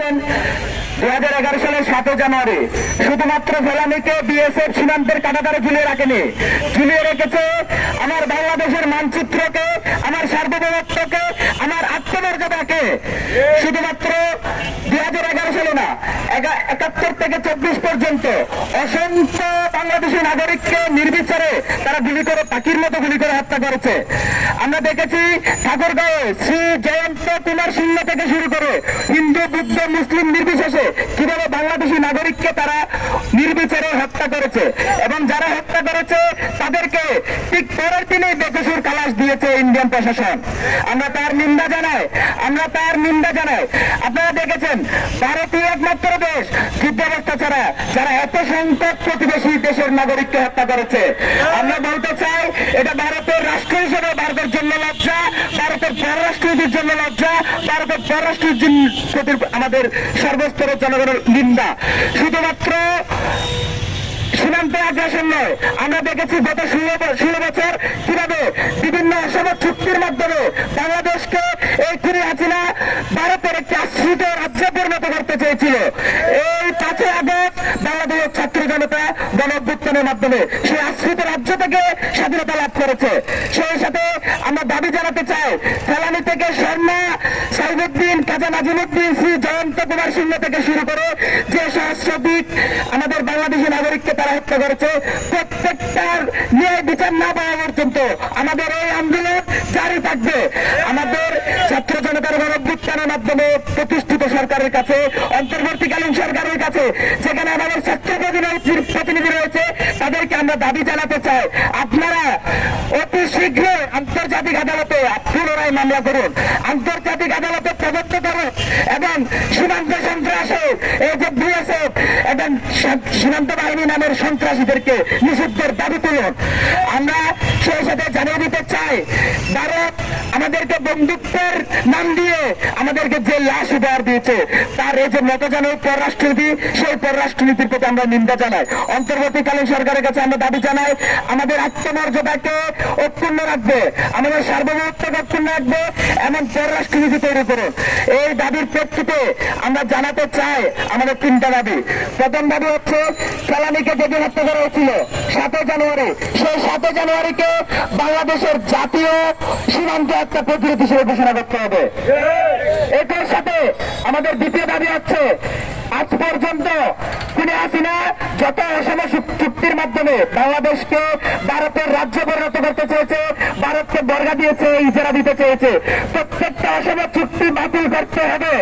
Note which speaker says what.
Speaker 1: দেখেছেন 2011 সালের 7 জানুয়ারি শুধুমাত্র ফেলানিকে বিএসএফ সীমান্তের কাঁটাতারে ঝুলিয়ে রাখেনি, ঝুলিয়ে রেখেছে আমার বাংলাদেশের মানচিত্রকে, আমার সার্বভৌমত্বকে, আমার আত্মমর্যাদাকে। শুধুমাত্র 2011 সালে না, 71 থেকে 24 পর্যন্ত অসংখ্য বাংলাদেশী নাগরিককে নির্বিচারে তারা গুলি করে, পাখির মতো গুলি করে হত্যা করেছে। আমরা দেখেছি ঠাকুরগাঁও শ্রী জয়ন্ত কুমার সিংহ থেকে শুরু করে হিন্দু, বুদ্ধ, মুসলিম নির্বিশেষে কিভাবে বাংলাদেশী নাগরিককে তারা নির্বিচারে হত্যা করেছে, এবং যারা হত্যা করেছে তাদেরকে ঠিক পরের দিনেই বেকসুর খালাস দিয়েছে ইন্ডিয়ান প্রশাসন। আমরা তার নিন্দা জানাই, আমরা তার নিন্দা জানাই। আপনারা দেখেছেন ভারতীয় একমাত্র দেশ যুদ্ধাবস্থা ছাড়া যারা এত সংখ্যক প্রতিবেশী দেশের নাগরিককে হত্যা করেছে। আমরা বলতে চাই এটা ভারতের রাষ্ট্র হিসেবে ভারতের জন্য লজ্জা, ভারতের পররাষ্ট্রনীতির জন্য লজ্জা, ভারতের পররাষ্ট্রের প্রতি আমাদের সর্বস্তরের জনগণের নিন্দা। শুধুমাত্র সীমান্তে আগ্রাসন নয়, আমরা দেখেছি গত 16 বছর কিভাবে বিভিন্ন অসম চুক্তির মাধ্যমে বাংলাদেশকে এই খুনি হাসিনা ভারতের একটি আশ্রিত রাজ্যে পরিণত করতে চেয়েছিল। এই 5 আগস্ট বাংলাদেশের ছাত্র জনতা গণ অভ্যুত্থানের মাধ্যমে সেই আশ্রিত রাজ্য থেকে স্বাধীনতা লাভ করেছে। সেই সাথে আমরা দাবি জানাতে চাই, ফেলানি থেকে শর্মা, সাইফুদ্দিন, কাজী নাজিমুদ্দিন, শ্রী জয়ন্ত কুমার সিংহ থেকে শুরু করে যে সহস্রাধিক আমাদের বাংলাদেশী নাগরিককে তারা হত্যা করেছে, প্রত্যেকটার ন্যায় বিচার না পাওয়া পর্যন্ত আমাদের এই আন্দোলন জারি থাকবে। আমাদের ছাত্র জনতার গণ অভ্যুত্থানের মাধ্যমে প্রতিষ্ঠিত সরকারের কাছে, অন্তর্বর্তীকালীন সরকারের কাছে, যেখানে আমাদের ছাত্র প্রতিনিধি রয়েছে, তাদেরকে আমরা দাবি জানাতে চাই, আপনারা অতি শীঘ্র আন্তর্জাতিক আদালতে পুনরায় মামলা করুন, আন্তর্জাতিক আদালতে তদন্ত করুন, এবং সীমান্ত সন্ত্রাসে এই যে বিএসএফ এবং সীমান্ত বাহিনী নামের সন্ত্রাসীদেরকে নিষিদ্ধের দাবি তুলুন। আমরা সেই সাথে জানিয়ে দিতে চাই, ভারত আমাদেরকে বন্ধুত্বের নাম দিয়ে আমাদেরকে যে লাশ উপহার দিয়েছে, তার এই যে মতজনক পররাষ্ট্রনীতি, সেই পররাষ্ট্রনীতির প্রতি আমরা নিন্দা জানাই। অন্তর্বর্তীকালীন সরকারের কাছে আমরা দাবি জানাই, আমাদের আত্মমর্যাদাকে অক্ষুণ্ণ রাখবে, আমাদের সার্বভৌমত্বকে অক্ষুণ্ণ রাখবে, এমন পররাষ্ট্রনীতি তৈরি করুন। এই দাবির প্রেক্ষিতে আমরা জানাতে চাই আমাদের 3টা দাবি। প্রথম দাবি হচ্ছে, ফেলানিকে যেদিন হত্যা করা হয়েছিল 7 জানুয়ারি, সেই 7 জানুয়ারিকে বাংলাদেশের জাতীয় সীমান্ত একটা প্রতিরোধ হিসেবে ঘোষণা করতে হবে। এটার সাথে আমাদের দ্বিতীয় দাবি হচ্ছে, আজ পর্যন্ত খুনি হাসিনা যত অসম চুক্তির মাধ্যমে বাংলাদেশকে ভারতের রাজ্য পরিণত করতে চেয়েছে, ভারতকে বর্গা দিয়েছে, ইজারা দিতে চেয়েছে, প্রত্যেকটা অসম চুক্তি বাতিল করতে হবে।